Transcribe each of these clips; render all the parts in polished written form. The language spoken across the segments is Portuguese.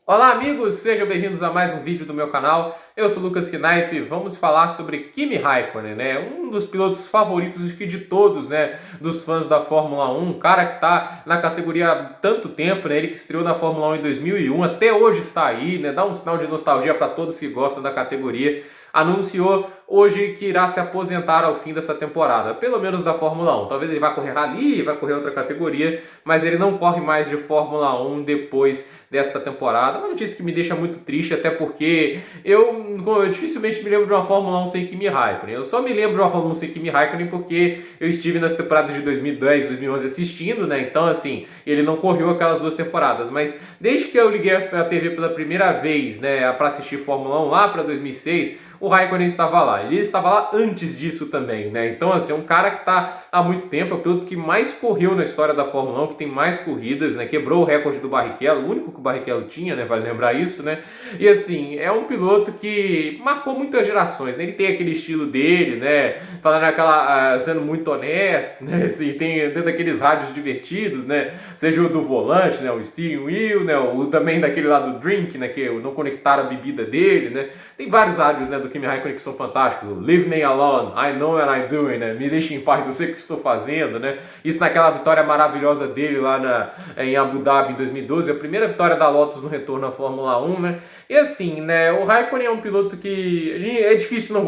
Olá amigos, sejam bem-vindos a mais um vídeo do meu canal. Eu sou o Lucas Knipe, vamos falar sobre Kimi Raikkonen, né? Um dos pilotos favoritos acho que de todos, né? Dos fãs da Fórmula 1, um cara que está na categoria há tanto tempo, né? Ele que estreou na Fórmula 1 em 2001, até hoje está aí, né? Dá um sinal de nostalgia para todos que gostam da categoria. Anunciou hoje que irá se aposentar ao fim dessa temporada, pelo menos da Fórmula 1. Talvez ele vá correr Rally, vai correr outra categoria, mas ele não corre mais de Fórmula 1 depois desta temporada. Uma notícia que me deixa muito triste, até porque eu dificilmente me lembro de uma Fórmula 1 sem Kimi Raikkonen. Eu só me lembro de uma Fórmula 1 sem Kimi Raikkonen porque eu estive nas temporadas de 2010, 2011 assistindo, né? Então, assim, ele não correu aquelas duas temporadas. Mas desde que eu liguei a TV pela primeira vez, né, para assistir Fórmula 1 lá para 2006, o Raikkonen estava lá. Ele estava lá antes disso também, né? Então, assim, é um cara que está há muito tempo, é o piloto que mais correu na história da Fórmula 1, que tem mais corridas, né? Quebrou o recorde do Barrichello, o único que o Barrichello tinha, né? Vale lembrar isso, né? E assim, é um piloto que marcou muitas gerações, né? Ele tem aquele estilo dele, né? Falando aquela, sendo muito honesto, né? Assim, tem daqueles rádios divertidos, né? Seja o do volante, né? O steering wheel, né? O também daquele lá do drink, né? Que não conectaram a bebida dele, né? Tem vários rádios, né? Do Kimi Raikkonen que são fantásticos. O Leave Me Alone, I Know What I'm Doing, né? Me deixe em paz, eu sei o que estou fazendo, né? Isso naquela vitória maravilhosa dele lá em Abu Dhabi em 2012, a primeira vitória da Lotus no retorno à Fórmula 1, né? E assim, né? O Raikkonen é um piloto que é difícil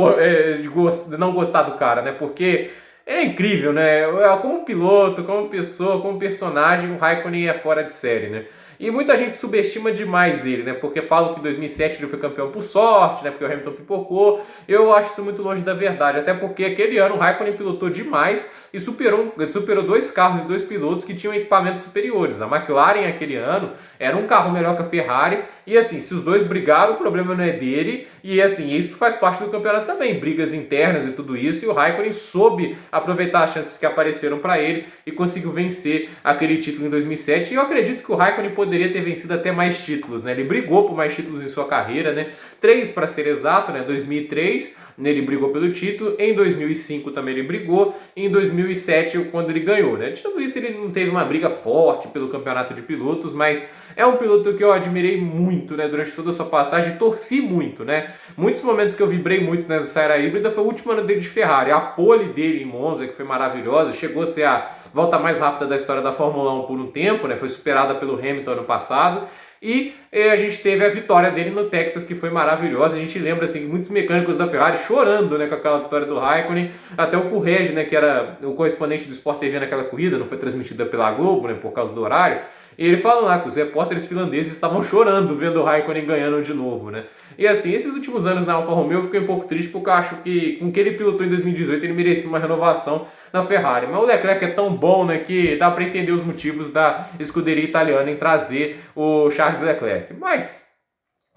de não gostar do cara, né? Porque é incrível, né? Como piloto, como pessoa, como personagem, o Raikkonen é fora de série, né? E muita gente subestima demais ele, né? Porque falam que em 2007 ele foi campeão por sorte, né? Porque o Hamilton pipocou. Eu acho isso muito longe da verdade, até porque aquele ano o Raikkonen pilotou demais e superou dois carros e dois pilotos que tinham equipamentos superiores. A McLaren aquele ano era um carro melhor que a Ferrari e assim, se os dois brigaram, o problema não é dele e assim, isso faz parte do campeonato também, brigas internas e tudo isso, e o Raikkonen soube aproveitar as chances que apareceram para ele e conseguiu vencer aquele título em 2007. E eu acredito que o Raikkonen poderia ter vencido até mais títulos, né? Ele brigou por mais títulos em sua carreira, né? 3 para ser exato, né? 2003 ele brigou pelo título, em 2005 também ele brigou, e em 2007 quando ele ganhou, né? De tudo isso ele não teve uma briga forte pelo campeonato de pilotos, mas é um piloto que eu admirei muito, né? Durante toda a sua passagem, torci muito, né? Muitos momentos que eu vibrei muito nessa era híbrida foi o último ano dele de Ferrari, a pole dele em Monza, que foi maravilhosa, chegou a ser a volta mais rápida da história da Fórmula 1 por um tempo, né? Foi superada pelo Hamilton ano passado. E a gente teve a vitória dele no Texas, que foi maravilhosa. A gente lembra assim, muitos mecânicos da Ferrari chorando, né, com aquela vitória do Raikkonen. Até o Correge, né, que era o correspondente do Sport TV naquela corrida, não foi transmitida pela Globo, né, por causa do horário. E ele fala lá que os repórteres finlandeses estavam chorando vendo o Raikkonen ganhando de novo, né? E assim, esses últimos anos na Alfa Romeo eu fiquei um pouco triste porque eu acho que com o que ele pilotou em 2018 ele merecia uma renovação na Ferrari. Mas o Leclerc é tão bom, né, que dá para entender os motivos da escuderia italiana em trazer o Charles Leclerc. Mas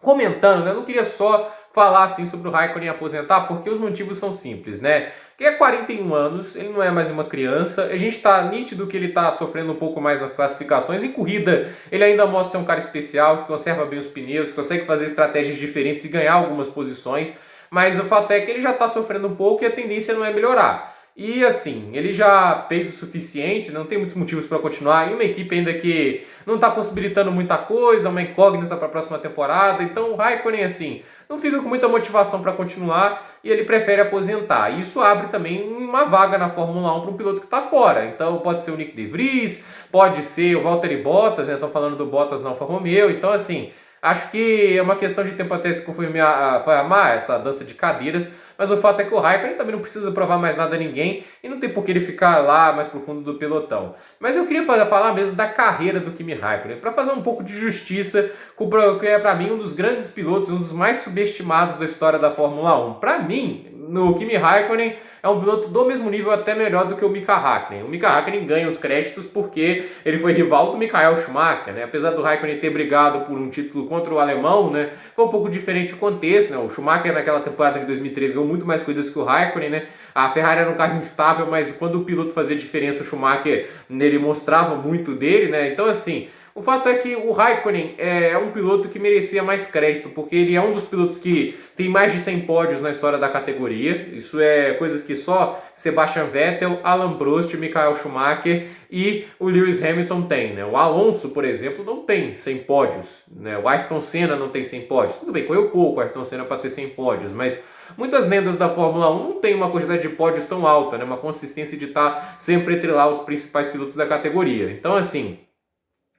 comentando, né, eu não queria só falar assim sobre o Raikkonen aposentar, porque os motivos são simples, né? Que é 41 anos, ele não é mais uma criança, a gente tá nítido que ele tá sofrendo um pouco mais nas classificações. Em corrida, ele ainda mostra ser um cara especial, que conserva bem os pneus, consegue fazer estratégias diferentes e ganhar algumas posições, mas o fato é que ele já tá sofrendo um pouco e a tendência não é melhorar. E assim, ele já fez o suficiente, não tem muitos motivos para continuar, e uma equipe ainda que não está possibilitando muita coisa, uma incógnita para a próxima temporada, então o Raikkonen assim, não fica com muita motivação para continuar e ele prefere aposentar. Isso abre também uma vaga na Fórmula 1 para um piloto que está fora. Então pode ser o Nick De Vries, pode ser o Valtteri Bottas, né? Estão falando do Bottas na Alfa Romeo, então assim, acho que é uma questão de tempo até se confirmar essa dança de cadeiras, mas o fato é que o Raikkonen também não precisa provar mais nada a ninguém e não tem por que ele ficar lá mais pro fundo do pelotão. Mas eu queria falar mesmo da carreira do Kimi Raikkonen, para fazer um pouco de justiça com o que é para mim um dos grandes pilotos, um dos mais subestimados da história da Fórmula 1. Para mim, no Kimi Raikkonen é um piloto do mesmo nível, até melhor do que o Mika Hakkinen. O Mika Hakkinen ganha os créditos porque ele foi rival do Michael Schumacher, né? Apesar do Raikkonen ter brigado por um título contra o alemão, né? Foi um pouco diferente o contexto, né? O Schumacher naquela temporada de 2013 ganhou muito mais coisas que o Raikkonen, né? A Ferrari era um carro instável, mas quando o piloto fazia diferença, o Schumacher, ele mostrava muito dele, né? Então assim, O fato é que o Raikkonen é um piloto que merecia mais crédito, porque ele é um dos pilotos que tem mais de 100 pódios na história da categoria. Isso é coisas que só Sebastian Vettel, Alain Prost, Michael Schumacher e o Lewis Hamilton têm, né? O Alonso, por exemplo, não tem 100 pódios, né? O Ayrton Senna não tem 100 pódios. Tudo bem, correu pouco o Ayrton Senna para ter 100 pódios, mas muitas lendas da Fórmula 1 não têm uma quantidade de pódios tão alta, né? Uma consistência de estar sempre entre lá os principais pilotos da categoria. Então, assim,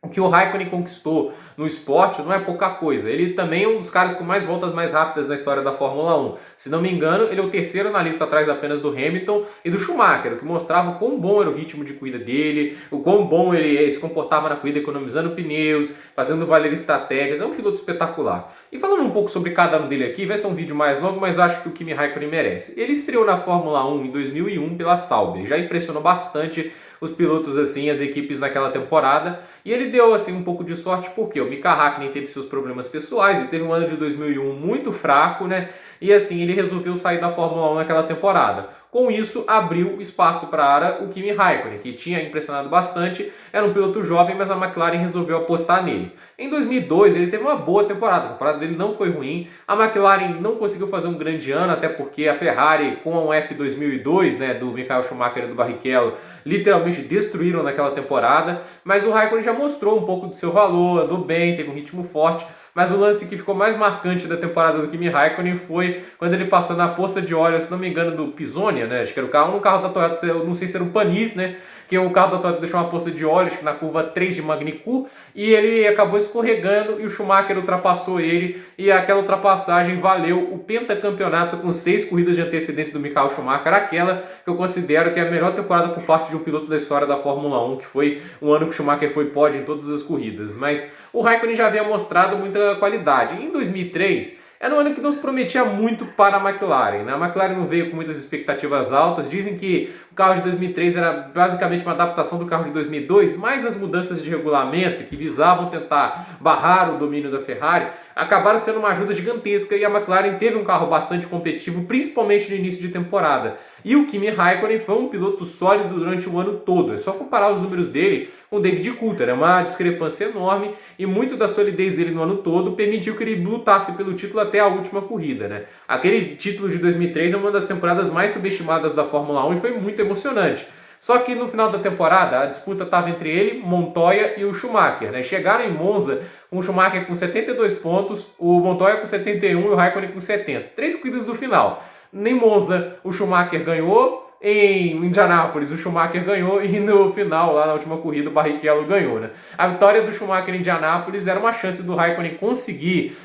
o que o Raikkonen conquistou no esporte não é pouca coisa. Ele também é um dos caras com mais voltas mais rápidas na história da Fórmula 1. Se não me engano, ele é o terceiro na lista atrás apenas do Hamilton e do Schumacher, o que mostrava o quão bom era o ritmo de corrida dele, o quão bom ele se comportava na corrida, economizando pneus, fazendo valer estratégias. É um piloto espetacular. E falando um pouco sobre cada um dele aqui, vai ser um vídeo mais longo, mas acho que o Kimi Raikkonen merece. Ele estreou na Fórmula 1 em 2001 pela Sauber. Já impressionou bastante os pilotos, assim, as equipes naquela temporada, e ele deu, assim, um pouco de sorte, porque o Mika Hakkinen teve seus problemas pessoais, ele teve um ano de 2001 muito fraco, né, e assim, ele resolveu sair da Fórmula 1 naquela temporada. Com isso, abriu espaço para o Kimi Raikkonen, que tinha impressionado bastante, era um piloto jovem, mas a McLaren resolveu apostar nele. Em 2002, ele teve uma boa temporada, a temporada dele não foi ruim, a McLaren não conseguiu fazer um grande ano, até porque a Ferrari, com a F 2002, né, do Michael Schumacher e do Barrichello, literalmente destruíram naquela temporada, mas o Raikkonen já mostrou um pouco do seu valor, andou bem, teve um ritmo forte. Mas o lance que ficou mais marcante da temporada do Kimi Raikkonen foi quando ele passou na poça de óleo, se não me engano, do Pisonia, né? Acho que era o carro, no carro da Toyota, não sei se era o Panis, né? Que o carro da Toyota deixou uma poça de óleo, acho que na curva 3 de Magny-Cours, e ele acabou escorregando e o Schumacher ultrapassou ele, e aquela ultrapassagem valeu o pentacampeonato com 6 corridas de antecedência do Michael Schumacher, aquela que eu considero que é a melhor temporada por parte de um piloto da história da Fórmula 1, que foi um ano que o Schumacher foi pódio em todas as corridas. Mas o Raikkonen já havia mostrado muita qualidade. Em 2003, era um ano que não se prometia muito para a McLaren, né? A McLaren não veio com muitas expectativas altas. Dizem que o carro de 2003 era basicamente uma adaptação do carro de 2002, mas as mudanças de regulamento que visavam tentar barrar o domínio da Ferrari acabaram sendo uma ajuda gigantesca e a McLaren teve um carro bastante competitivo, principalmente no início de temporada. E o Kimi Raikkonen foi um piloto sólido durante o ano todo. É só comparar os números dele com o David Coulthard. É uma discrepância enorme e muito da solidez dele no ano todo permitiu que ele lutasse pelo título até a última corrida, né? Aquele título de 2003 é uma das temporadas mais subestimadas da Fórmula 1 e foi muito emocionante. Só que no final da temporada a disputa estava entre ele, Montoya e o Schumacher, né? Chegaram em Monza com o Schumacher com 72 pontos, o Montoya com 71 e o Raikkonen com 70. 3 corridas do final. Em Monza o Schumacher ganhou, em Indianápolis o Schumacher ganhou e no final, lá na última corrida, o Barrichello ganhou, né? A vitória do Schumacher em Indianápolis era uma chance do Raikkonen conseguir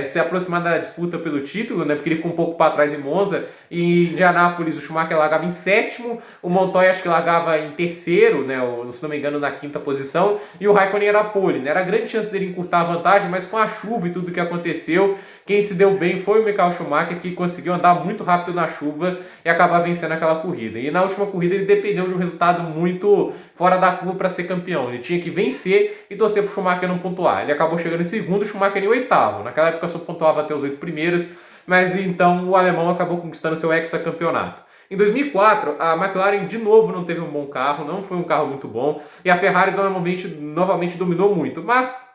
se aproximar da disputa pelo título, né? Porque ele ficou um pouco para trás em Monza, e em Indianápolis o Schumacher largava em sétimo, o Montoya acho que largava em terceiro, né? Ou, se não me engano, na quinta posição, e o Raikkonen era pole, né? Era grande chance dele encurtar a vantagem, mas com a chuva e tudo que aconteceu, quem se deu bem foi o Michael Schumacher, que conseguiu andar muito rápido na chuva e acabar vencendo aquela corrida. E na última corrida ele dependeu de um resultado muito fora da curva para ser campeão. Ele tinha que vencer e torcer para o Schumacher não pontuar. Ele acabou chegando em segundo, o Schumacher em oitavo. Naquela época só pontuava até os 8 primeiros, mas então o alemão acabou conquistando seu hexacampeonato. Em 2004, a McLaren de novo não teve um bom carro, não foi um carro muito bom, e a Ferrari novamente dominou muito, mas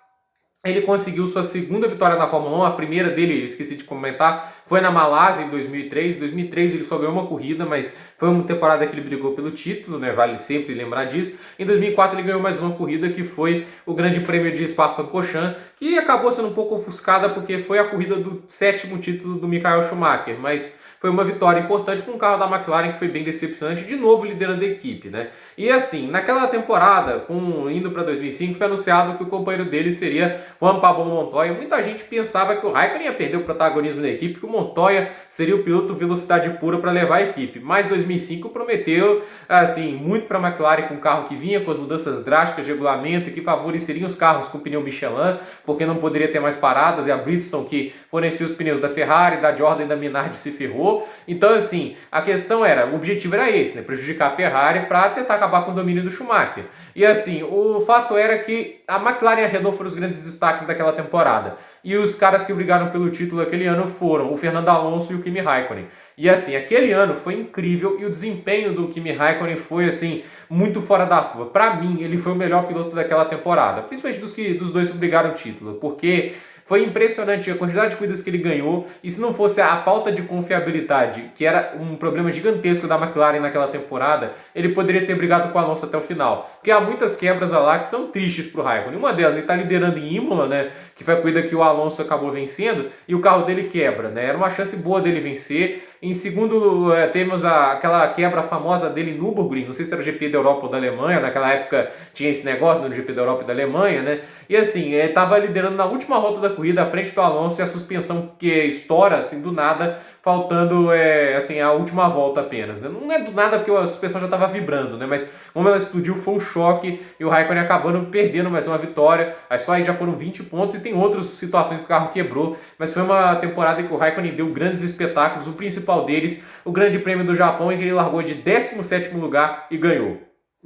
ele conseguiu sua segunda vitória na Fórmula 1, a primeira dele, esqueci de comentar, foi na Malásia em 2003. Em 2003 ele só ganhou uma corrida, mas foi uma temporada que ele brigou pelo título, né? Vale sempre lembrar disso. Em 2004 ele ganhou mais uma corrida, que foi o Grande Prêmio de Spa-Francorchamps, que acabou sendo um pouco ofuscada porque foi a corrida do 7º título do Michael Schumacher, mas foi uma vitória importante com o carro da McLaren que foi bem decepcionante, de novo liderando a equipe, né? E assim, naquela temporada, indo para 2005, foi anunciado que o companheiro dele seria Juan Pablo Montoya. Muita gente pensava que o Raikkonen ia perder o protagonismo da equipe, que o Montoya seria o piloto velocidade pura para levar a equipe. Mas 2005 prometeu, assim, muito para a McLaren, com o carro que vinha com as mudanças drásticas de regulamento e que favoreceriam os carros com pneu Michelin, porque não poderia ter mais paradas, e a Bridgestone, que fornecia os pneus da Ferrari, da Jordan e da Minardi, se ferrou. quebrou. Então, assim, a questão era, o objetivo era esse, né? Prejudicar a Ferrari para tentar acabar com o domínio do Schumacher. E assim, o fato era que a McLaren e a Renault foram os grandes destaques daquela temporada. E os caras que brigaram pelo título aquele ano foram o Fernando Alonso e o Kimi Raikkonen. E assim, aquele ano foi incrível e o desempenho do Kimi Raikkonen foi assim, muito fora da curva. Para mim, ele foi o melhor piloto daquela temporada, principalmente dos dois que brigaram o título, porque foi impressionante a quantidade de corridas que ele ganhou, e se não fosse a falta de confiabilidade, que era um problema gigantesco da McLaren naquela temporada, ele poderia ter brigado com o Alonso até o final. Porque há muitas quebras lá que são tristes para o Raikkonen. Uma delas, ele está liderando em Imola, né, que foi a corrida que o Alonso acabou vencendo, e o carro dele quebra, né? Era uma chance boa dele vencer. Em segundo, temos aquela quebra famosa dele em Nürburgring, não sei se era o GP da Europa ou da Alemanha, naquela época tinha esse negócio no GP da Europa e da Alemanha, né? E assim, estava liderando na última volta da corrida, à frente do Alonso, e a suspensão que estoura, assim, do nada, faltando, assim, a última volta apenas, né? Não é do nada porque a suspensão já estava vibrando, né? Mas como ela explodiu, foi um choque, e o Raikkonen acabando perdendo mais uma vitória. Aí só aí já foram 20 pontos, e tem outras situações que o carro quebrou, mas foi uma temporada em que o Raikkonen deu grandes espetáculos, o principal deles, o Grande Prêmio do Japão, em que ele largou de 17º lugar e ganhou.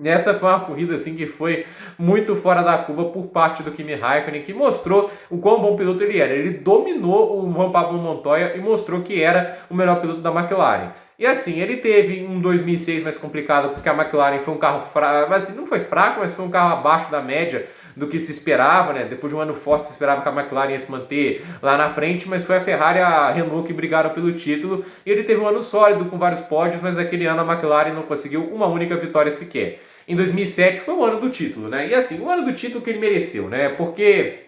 Essa foi uma corrida assim que foi muito fora da curva por parte do Kimi Raikkonen, que mostrou o quão bom piloto ele era. Ele dominou o Juan Pablo Montoya e mostrou que era o melhor piloto da McLaren. E assim, ele teve um 2006 mais complicado, porque a McLaren foi um carro fraco, mas assim, não foi fraco, mas foi um carro abaixo da média do que se esperava, né? Depois de um ano forte, se esperava que a McLaren ia se manter lá na frente, mas foi a Ferrari e a Renault que brigaram pelo título, e ele teve um ano sólido com vários pódios, mas aquele ano a McLaren não conseguiu uma única vitória sequer. Em 2007 foi o ano do título, né? E assim, o ano do título que ele mereceu, né? Porque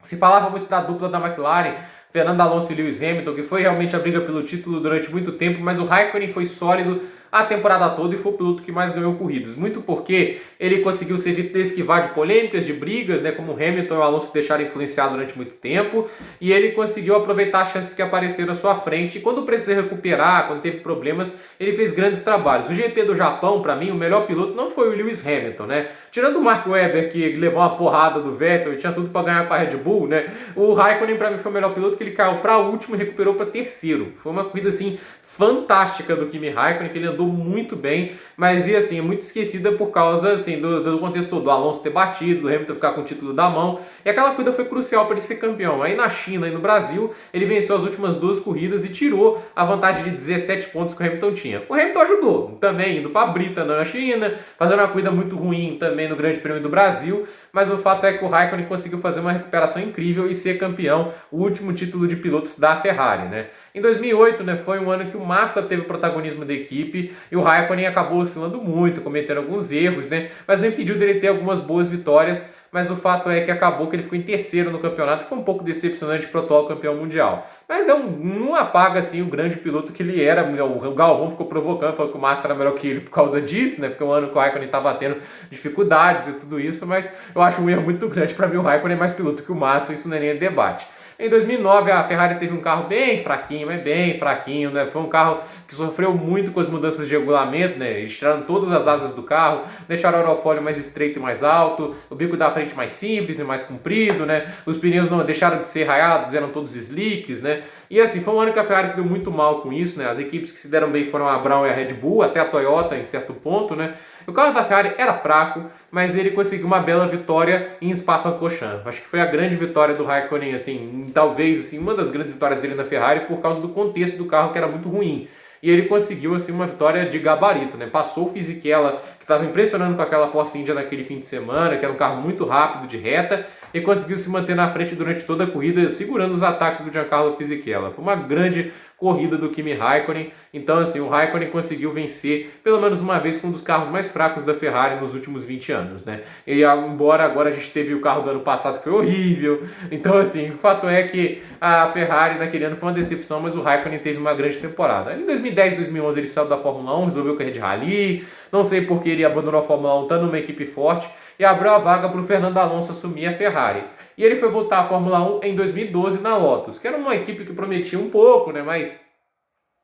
se falava muito da dupla da McLaren, Fernando Alonso e Lewis Hamilton, que foi realmente a briga pelo título durante muito tempo, mas o Raikkonen foi sólido a temporada toda e foi o piloto que mais ganhou corridas. Muito porque ele conseguiu se esquivar de polêmicas, de brigas, né, como o Hamilton e o Alonso deixaram influenciar durante muito tempo, e ele conseguiu aproveitar as chances que apareceram à sua frente. E quando precisou recuperar, quando teve problemas, ele fez grandes trabalhos. O GP do Japão, para mim, o melhor piloto não foi o Lewis Hamilton, né? Tirando o Mark Webber, que levou uma porrada do Vettel e tinha tudo para ganhar com a Red Bull, né? O Raikkonen, para mim, foi o melhor piloto, que ele caiu para último e recuperou para terceiro. Foi uma corrida, assim, fantástica do Kimi Raikkonen, que ele andou muito bem, mas e assim, é muito esquecida por causa assim, do contexto do Alonso ter batido, do Hamilton ficar com o título da mão, e aquela corrida foi crucial para ele ser campeão. Aí na China e no Brasil, ele venceu as últimas duas corridas e tirou a vantagem de 17 pontos que o Hamilton tinha. O Hamilton ajudou também, indo para a Brita na China, fazendo uma corrida muito ruim também no Grande Prêmio do Brasil, mas o fato é que o Raikkonen conseguiu fazer uma recuperação incrível e ser campeão, o último título de pilotos da Ferrari, né? Em 2008, né, foi um ano que o Massa teve o protagonismo da equipe e o Raikkonen acabou oscilando muito, cometendo alguns erros, né? Mas não impediu dele ter algumas boas vitórias. Mas o fato é que acabou que ele ficou em terceiro no campeonato, que foi um pouco decepcionante para o atual campeão mundial. Mas não apaga assim o grande piloto que ele era. O Galvão ficou provocando, falou que o Massa era melhor que ele por causa disso, né? Porque o ano que o Raikkonen estava tendo dificuldades e tudo isso, mas eu acho um erro muito grande. Para mim o Raikkonen é mais piloto que o Massa, isso não é nem debate. Em 2009, a Ferrari teve um carro bem fraquinho, mas bem fraquinho, né? Foi um carro que sofreu muito com as mudanças de regulamento, né? Eles tiraram todas as asas do carro, deixaram o aerofólio mais estreito e mais alto, o bico da frente mais simples e mais comprido, né? Os pneus não deixaram de ser raiados, eram todos slicks, né? E assim, foi um ano que a Ferrari se deu muito mal com isso, né? As equipes que se deram bem foram a Brown e a Red Bull, até a Toyota em certo ponto, né? O carro da Ferrari era fraco, mas ele conseguiu uma bela vitória em Spa-Francorchamps. Acho que foi a grande vitória do Raikkonen, assim, talvez assim, uma das grandes vitórias dele na Ferrari por causa do contexto do carro que era muito ruim. E ele conseguiu assim uma vitória de gabarito, né? Passou o Fisichella, que estava impressionando com aquela Force India naquele fim de semana, que era um carro muito rápido de reta, e conseguiu se manter na frente durante toda a corrida, segurando os ataques do Giancarlo Fisichella. Foi uma grande corrida do Kimi Raikkonen. Então, assim, o Raikkonen conseguiu vencer pelo menos uma vez com um dos carros mais fracos da Ferrari nos últimos 20 anos, né? E embora agora a gente teve o carro do ano passado que foi horrível. Então, assim, o fato é que a Ferrari naquele ano foi uma decepção, mas o Raikkonen teve uma grande temporada. Em 2010, 2011 ele saiu da Fórmula 1, resolveu correr de rally. Não sei porque ele abandonou a Fórmula 1, estando numa equipe forte, e abriu a vaga para o Fernando Alonso assumir a Ferrari. E ele foi voltar à Fórmula 1 em 2012 na Lotus, que era uma equipe que prometia um pouco, né? Mas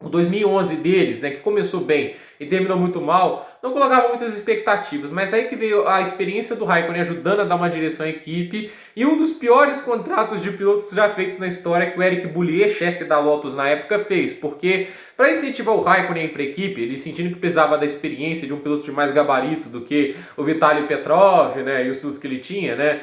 o 2011 deles, né, que começou bem e terminou muito mal, não colocava muitas expectativas, mas aí que veio a experiência do Raikkonen ajudando a dar uma direção à equipe, e um dos piores contratos de pilotos já feitos na história que o Eric Boullier, chefe da Lotus na época, fez, porque para incentivar o Raikkonen para a equipe, ele sentindo que precisava da experiência de um piloto de mais gabarito do que o Vitaly Petrov, né, e os pilotos que ele tinha, né,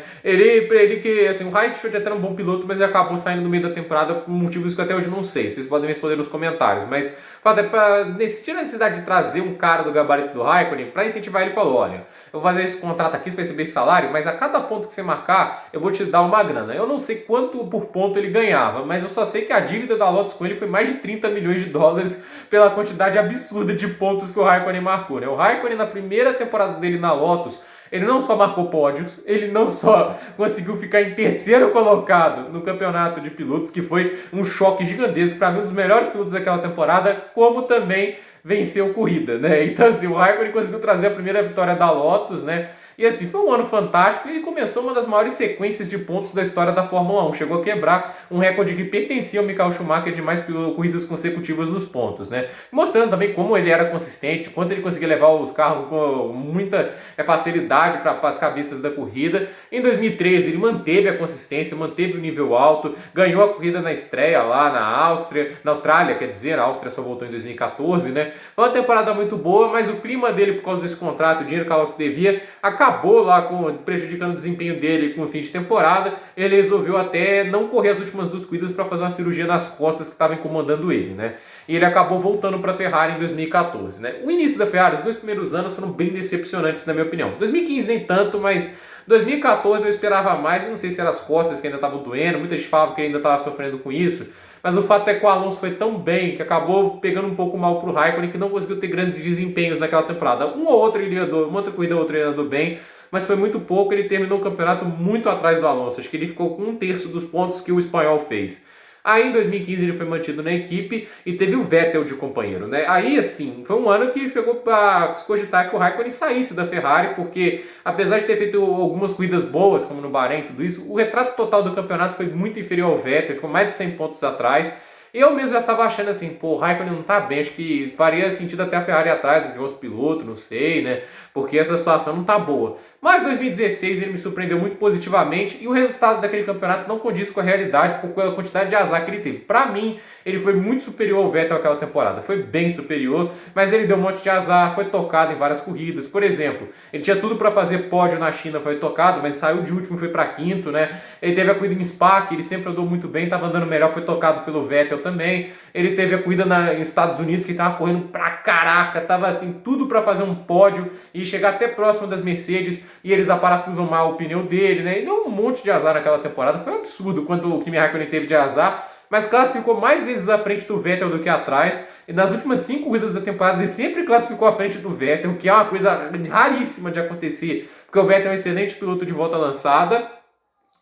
assim, o Raikkonen até era um bom piloto, mas ele acabou saindo no meio da temporada por motivos que até hoje não sei, vocês podem responder nos comentários, mas fato é para sentir a necessidade de trazer um cara do gabarito do Raikkonen para incentivar, ele falou, olha, eu vou fazer esse contrato aqui, você vai receber esse salário, mas a cada ponto que você marcar, eu vou te dar uma grana. Eu não sei quanto por ponto ele ganhava, mas eu só sei que a dívida da Lotus com ele foi mais de 30 milhões de dólares pela quantidade absurda de pontos que o Raikkonen marcou, né? O Raikkonen, na primeira temporada dele na Lotus, ele não só marcou pódios, ele não só conseguiu ficar em terceiro colocado no campeonato de pilotos, que foi um choque gigantesco, para mim um dos melhores pilotos daquela temporada, como também venceu corrida, né? Então assim, o Raikkonen conseguiu trazer a primeira vitória da Lotus, né? E assim, foi um ano fantástico e começou uma das maiores sequências de pontos da história da Fórmula 1. Chegou a quebrar um recorde que pertencia ao Michael Schumacher de mais corridas consecutivas nos pontos, né? Mostrando também como ele era consistente, quanto ele conseguia levar os carros com muita facilidade para as cabeças da corrida. Em 2013 ele manteve a consistência, manteve o nível alto, ganhou a corrida na estreia lá na Austrália, quer dizer, a Áustria só voltou em 2014, né? Foi uma temporada muito boa, mas o clima dele por causa desse contrato, o dinheiro que a Lotus devia, acabou lá prejudicando o desempenho dele com o fim de temporada. Ele resolveu até não correr as últimas 2 corridas para fazer uma cirurgia nas costas que estava incomodando ele, né? E ele acabou voltando para a Ferrari em 2014, né? O início da Ferrari, os 2 primeiros anos foram bem decepcionantes na minha opinião. 2015 nem tanto, mas 2014 eu esperava mais. Eu não sei se eram as costas que ainda estavam doendo, muita gente falava que ele ainda estava sofrendo com isso. Mas o fato é que o Alonso foi tão bem que acabou pegando um pouco mal pro Raikkonen, que não conseguiu ter grandes desempenhos naquela temporada. Uma outra corrida ou outra ele andou bem, mas foi muito pouco. Ele terminou o campeonato muito atrás do Alonso. Acho que ele ficou com 1/3 dos pontos que o espanhol fez. Aí em 2015 ele foi mantido na equipe e teve o Vettel de companheiro, né? Aí assim, foi um ano que pegou para cogitar que o Raikkonen saísse da Ferrari, porque apesar de ter feito algumas corridas boas, como no Bahrein e tudo isso, o retrato total do campeonato foi muito inferior ao Vettel, ficou mais de 100 pontos atrás. Eu mesmo já estava achando assim, pô, o Raikkonen não tá bem, acho que faria sentido até a Ferrari atrás de outro piloto, não sei, né? Porque essa situação não tá boa. Mas 2016 ele me surpreendeu muito positivamente e o resultado daquele campeonato não condiz com a realidade por causa da quantidade de azar que ele teve. Para mim, ele foi muito superior ao Vettel naquela temporada, foi bem superior, mas ele deu um monte de azar, foi tocado em várias corridas. Por exemplo, ele tinha tudo para fazer pódio na China, foi tocado, mas saiu de último e foi para quinto, né? Ele teve a corrida em Spa, que ele sempre andou muito bem, estava andando melhor, foi tocado pelo Vettel também. Ele teve a corrida nos Estados Unidos, que estava correndo pra caraca, tava assim, tudo para fazer um pódio e chegar até próximo das Mercedes, e eles aparafusam mal o pneu dele, né? E deu um monte de azar naquela temporada, foi um absurdo quanto o Kimi Raikkonen teve de azar, mas classificou mais vezes à frente do Vettel do que atrás, e nas últimas 5 corridas da temporada ele sempre classificou à frente do Vettel, que é uma coisa raríssima de acontecer, porque o Vettel é um excelente piloto de volta lançada,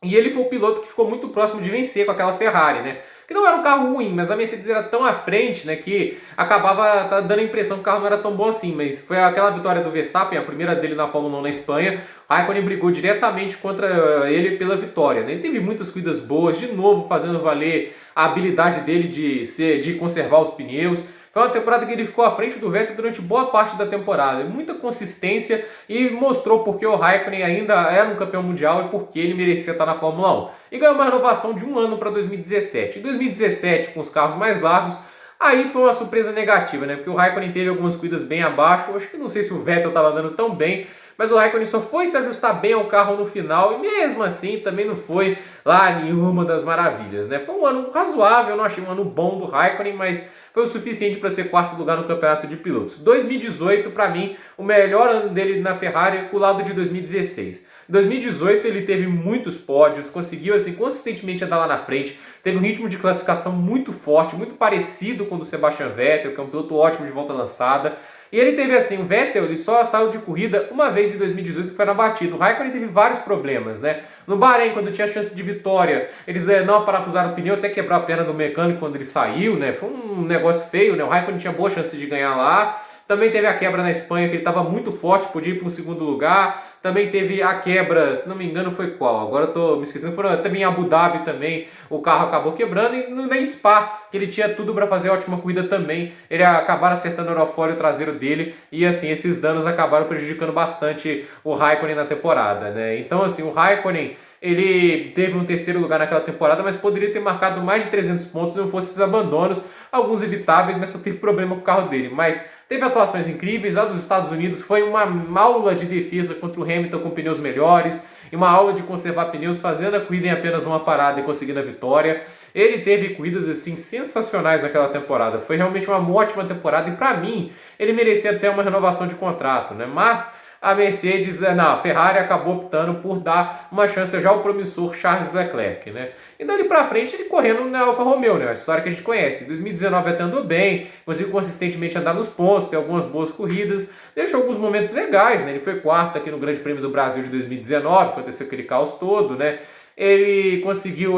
e ele foi o piloto que ficou muito próximo de vencer com aquela Ferrari, né? Que não era um carro ruim, mas a Mercedes era tão à frente, né, que acabava dando a impressão que o carro não era tão bom assim. Mas foi aquela vitória do Verstappen, a primeira dele na Fórmula 1 na Espanha. O Raikkonen brigou diretamente contra ele pela vitória, né? Ele teve muitas corridas boas, de novo fazendo valer a habilidade dele de conservar os pneus. Foi uma temporada que ele ficou à frente do Vettel durante boa parte da temporada. Muita consistência e mostrou porque o Raikkonen ainda era um campeão mundial e porque ele merecia estar na Fórmula 1. E ganhou uma renovação de 1 ano para 2017. Em 2017, com os carros mais largos, aí foi uma surpresa negativa, né? Porque o Raikkonen teve algumas corridas bem abaixo. Acho que não sei se o Vettel estava andando tão bem, mas o Raikkonen só foi se ajustar bem ao carro no final e mesmo assim também não foi lá nenhuma das maravilhas, né? Foi um ano razoável, eu não achei um ano bom do Raikkonen, mas foi o suficiente para ser 4º lugar no campeonato de pilotos. 2018, para mim, o melhor ano dele na Ferrari, com o lado de 2016. Em 2018 ele teve muitos pódios, conseguiu assim consistentemente andar lá na frente, teve um ritmo de classificação muito forte, muito parecido com o do Sebastian Vettel, que é um piloto ótimo de volta lançada. E ele teve assim, o Vettel ele só saiu de corrida uma vez em 2018 que foi na batida. O Raikkonen teve vários problemas, né? No Bahrein, quando tinha chance de vitória, eles não parafusaram o pneu, até quebrar a perna do mecânico quando ele saiu, né? Foi um negócio feio, né? O Raikkonen tinha boa chance de ganhar lá. Também teve a quebra na Espanha, que ele estava muito forte, podia ir para um 2º lugar. Também teve a quebra, se não me engano foi qual? Agora eu tô me esquecendo, foi também em Abu Dhabi também, o carro acabou quebrando e na Spa, que ele tinha tudo para fazer ótima corrida também, ele acabaram acertando o aerofólio traseiro dele e assim, esses danos acabaram prejudicando bastante o Raikkonen na temporada, né? Então assim, o Raikkonen ele teve um terceiro lugar naquela temporada, mas poderia ter marcado mais de 300 pontos se não fosse esses abandonos, alguns evitáveis, mas só teve problema com o carro dele. Mas teve atuações incríveis, a dos Estados Unidos foi uma aula de defesa contra o Hamilton com pneus melhores, e uma aula de conservar pneus, fazendo a corrida em apenas uma parada e conseguindo a vitória. Ele teve corridas assim sensacionais naquela temporada, foi realmente uma ótima temporada, e para mim, ele merecia até uma renovação de contrato, né? Mas a Mercedes, não, a Ferrari acabou optando por dar uma chance já ao promissor Charles Leclerc, né? E dali pra frente ele correndo na Alfa Romeo, né? A história que a gente conhece. Em 2019 até andou bem, conseguiu consistentemente andar nos pontos, ter algumas boas corridas, deixou alguns momentos legais, né? Ele foi quarto aqui no Grande Prêmio do Brasil de 2019, aconteceu aquele caos todo, né? Ele conseguiu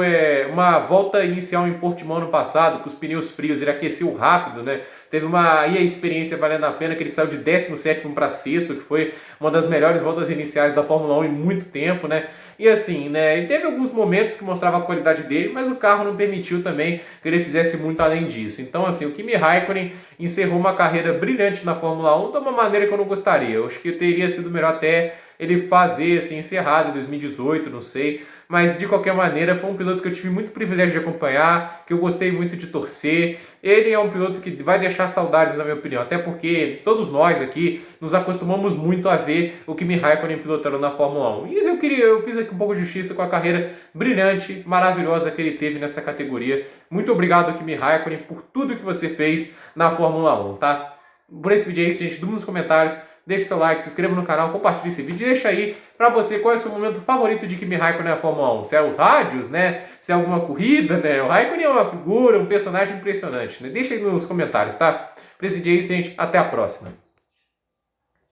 uma volta inicial em Portimão no passado, com os pneus frios, ele aqueceu rápido, né? Teve uma experiência valendo a pena, que ele saiu de 17º para 6º, que foi uma das melhores voltas iniciais da Fórmula 1 em muito tempo, né? E assim, né? Ele teve alguns momentos que mostrava a qualidade dele, mas o carro não permitiu também que ele fizesse muito além disso. Então, assim, o Kimi Raikkonen encerrou uma carreira brilhante na Fórmula 1 de uma maneira que eu não gostaria. Eu acho que teria sido melhor até ele fazer, assim, encerrado em 2018, não sei. Mas, de qualquer maneira, foi um piloto que eu tive muito privilégio de acompanhar, que eu gostei muito de torcer. Ele é um piloto que vai deixar saudades, na minha opinião, até porque todos nós aqui nos acostumamos muito a ver o Kimi Raikkonen pilotando na Fórmula 1. E eu fiz aqui um pouco de justiça com a carreira brilhante, maravilhosa que ele teve nessa categoria. Muito obrigado, Kimi Raikkonen, por tudo que você fez na Fórmula 1, tá? Por esse vídeo é isso, gente. Dúvida nos comentários. Deixe seu like, se inscreva no canal, compartilhe esse vídeo e deixa aí pra você qual é o seu momento favorito de Kimi Raikkonen na Fórmula 1. Se é os rádios, né? Se é alguma corrida, né? O Raikkonen é uma figura, um personagem impressionante, né? Deixa aí nos comentários, tá? Por esse vídeo é isso, gente. Até a próxima.